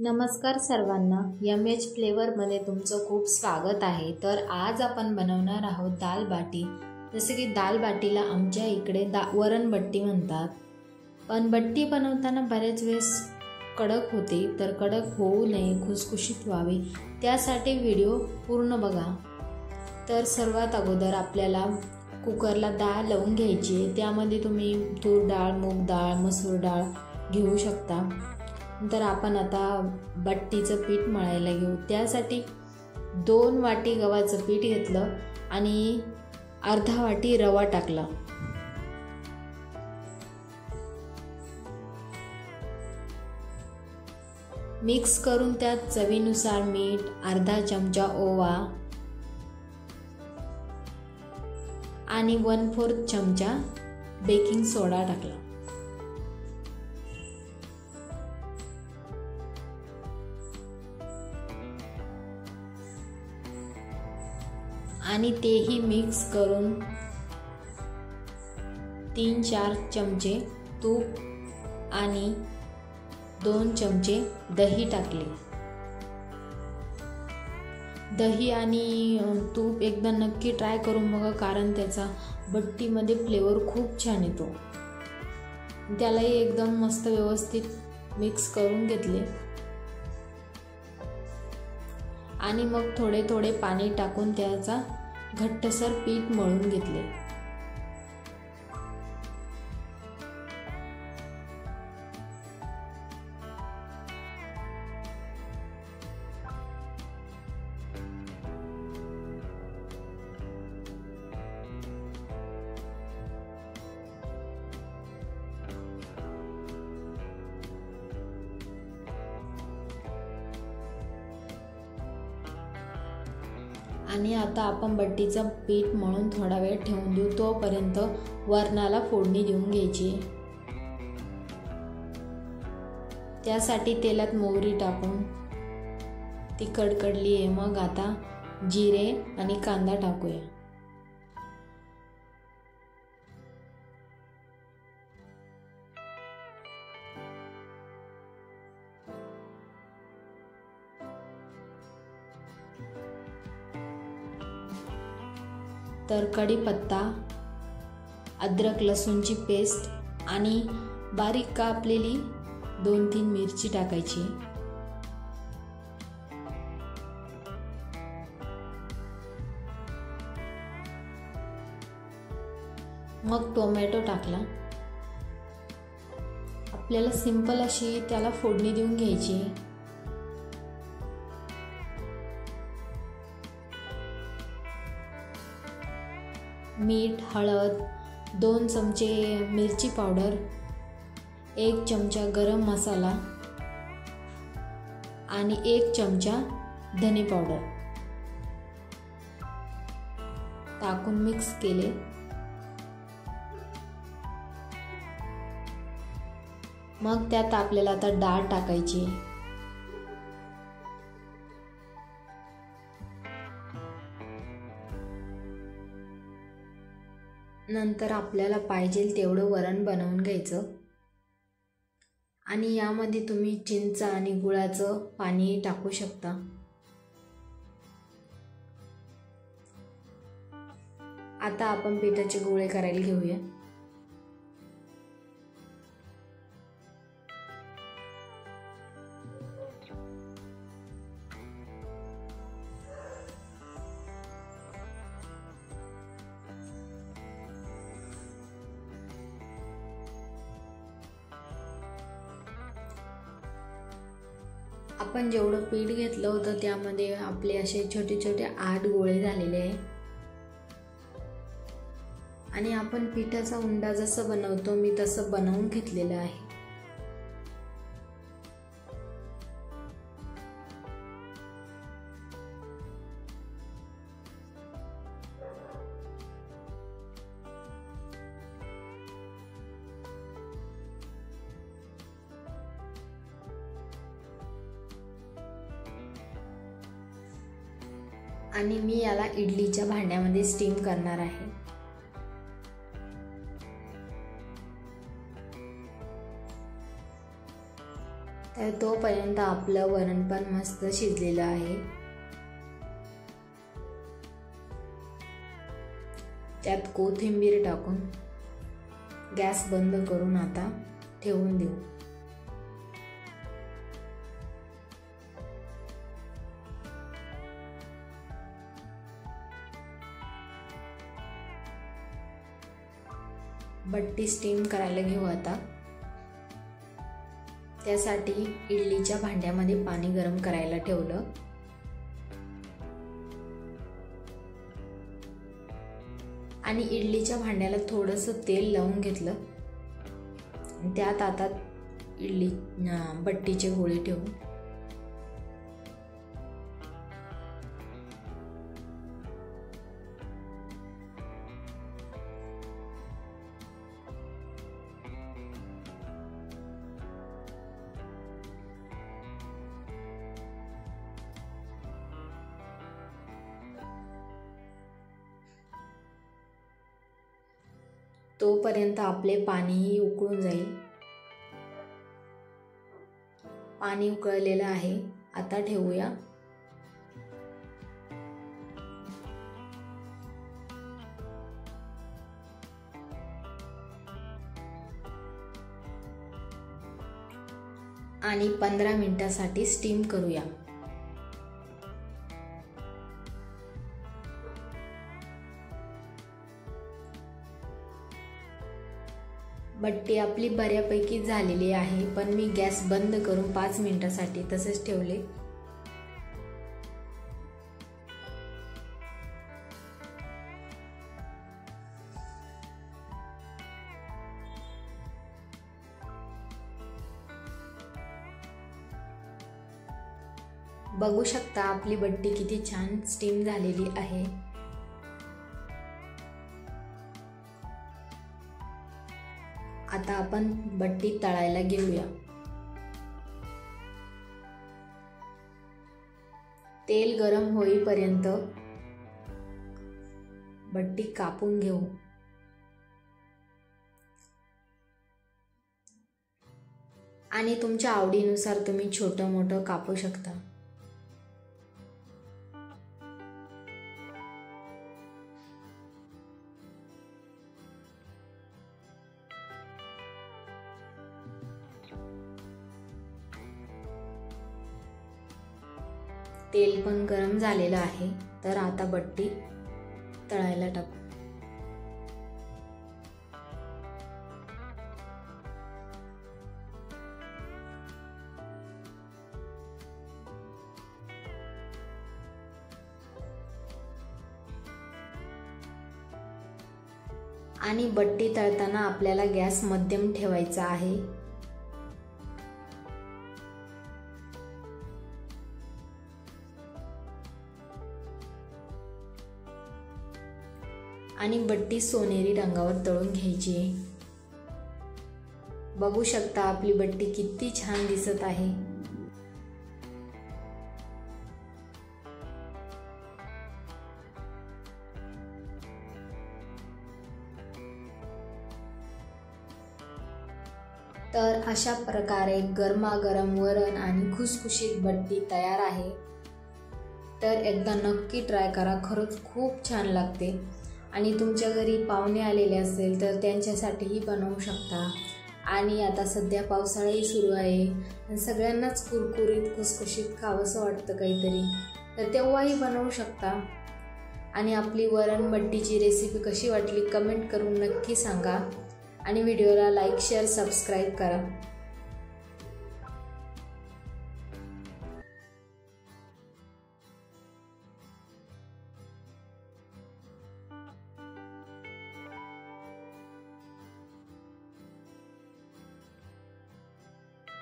नमस्कार सर्वांना, एच फ्लेवरमध्ये तुमचं खूप स्वागत आहे। तर आज आपण बनवणार आहोत दाल बाटी। जसे की दाल बाटीला आमच्या इकडे वरण बट्टी म्हणतात, पण बट्टी बनवताना बरेच वेळेस कडक होते, तर कडक होऊ नये, खुसखुशीत व्हावी त्यासाठी व्हिडिओ पूर्ण बघा। तर सर्वात अगोदर आपल्याला कुकरला डाळ लावून घ्यायची आहे। त्यामध्ये तुम्ही तूर डाळ, मूग डाळ, मसूर डाळ घेऊ शकता। तर आपण आता बट्टीचं पीठ मळायला घेऊ। त्यासाठी 2 वाटी गव्हाचं पीठ घेतलं आणि अर्धा वाटी रवा टाकला। मिक्स करून त्यात चवीनुसार मीठ, अर्धा चमचा ओवा आणि 1/4 चमचा बेकिंग सोडा टाकला। आणि तेही मिक्स करून 3-4 चमचे तूप आणि 2 चमचे दही टाकले। दही आणि तूप एकदा नक्की ट्राय करून बघा, कारण त्याचा बट्टीमध्ये फ्लेवर खूप छान येतो। त्यालाही एकदम मस्त व्यवस्थित मिक्स करून घेतले आणि मग थोडे थोडे पाणी टाकून त्याचा घट्टसर पीठ मळून घेतले। आणि आता आपण बट्टीचं पीठ मळून थोडा वेळ ठेवून देऊ। तोपर्यंत वरणाला फोडणी देऊन घ्यायची। त्यासाठी तेलात मोहरी टाकून ती कडकडली आहे, मग आता जिरे आणि कांदा टाकूया। तर कढीपत्ता, अद्रक लसूणची पेस्ट आणि बारीक कापलेली 2-3 मिरची टाकायची। मग टोमॅटो टाकला। आपल्याला सिंपल अशी त्याला फोडणी देऊन घ्यायची। मीठ, हळद, 2 चमचे मिरची पावडर, 1 चमचा गरम मसाला आणि 1 चमचा धने पावडर टाकून मिक्स केले। मग त्यात आपल्याला आता डाळ टाकायची। नंतर आपल्याला पाहिजे तेवढं वरण बनवून घ्यायचं आणि यामध्ये तुम्ही चिंच आणि गुळाचं पाणी टाकू शकता। आता आपण पिठाचे गोळे करायला घेऊया। आपण जेवढं पीठ घेतलं होतं त्यामध्ये आपले असे छोटे छोटे 8 गोळे झालेले आहे। आणि आपण पिठाचा उंडा जसं बनवतो मी तसं बनवून घेतलेलं आहे। आणि मी याला इडलीच्या भांड्यामध्ये स्टीम करणार आहे। तर तोपर्यंत आपलं वरण पण मस्त शिजलेलं आहे. त्यात कोथिंबीर टाकून गॅस बंद करून आता ठेवून देऊ. बट्टी स्टीम करायला घेऊ आता. त्यासाठी इडलीच्या भांड्यामध्ये पाणी गरम करायला ठेवलं. आणि इडलीच्या भांड्याला थोडंसं तेल लावून घेतलं. त्यात आता बट्टीचे गोळे ठेवू. तोपर्यंत आपले पाणीही उकळून जाईल. पाणी उकळलेलं आहे. आता ठेवूया. आणि 15 मिनिटासाठी स्टीम करूया. बट्टी आपली बऱ्यापैकी झालेली आहे, पण मी गॅस बंद करून 5 मिनिटासाठी तसेच ठेवले. बघू शकता आपली बट्टी किती छान स्टीम झालेली आहे. आता आपण बट्टी तळायला घेऊया. तेल गरम होईपर्यंत बट्टी कापून घेऊ. आणि तुमच्या आवडीनुसार तुम्ही छोटं मोठं कापू शकता. तेल पण गरम झालेलं आहे, तर आता बट्टी तळायला टाकू. आणि बट्टी तळताना आपल्याला गॅस मध्यम ठेवायचा आहे. आणि बट्टी सोनेरी रंगावर तळून घ्यायची आहे. बघू शकता आपली बट्टी किती छान दिसत आहे. तर अशा प्रकारे गरमागरम वरण आणि खुसखुशीत बट्टी तयार आहे. तर एकदा नक्की ट्राय करा, खरंच खूप छान लागते. आणि तुमच्या घरी पाहुणे आलेले असेल तर त्यांच्यासाठीही बनवू शकता. आणि आता सध्या पावसाळाही सुरू आहे आणि सगळ्यांनाच कुरकुरीत खुसखुशीत खावंसं वाटतं काहीतरी, तर तेव्हाही बनवू शकता. आणि आपली वरण बट्टीची रेसिपी कशी वाटली कमेंट करून नक्की सांगा. आणि व्हिडिओला लाईक शेअर सबस्क्राईब करा.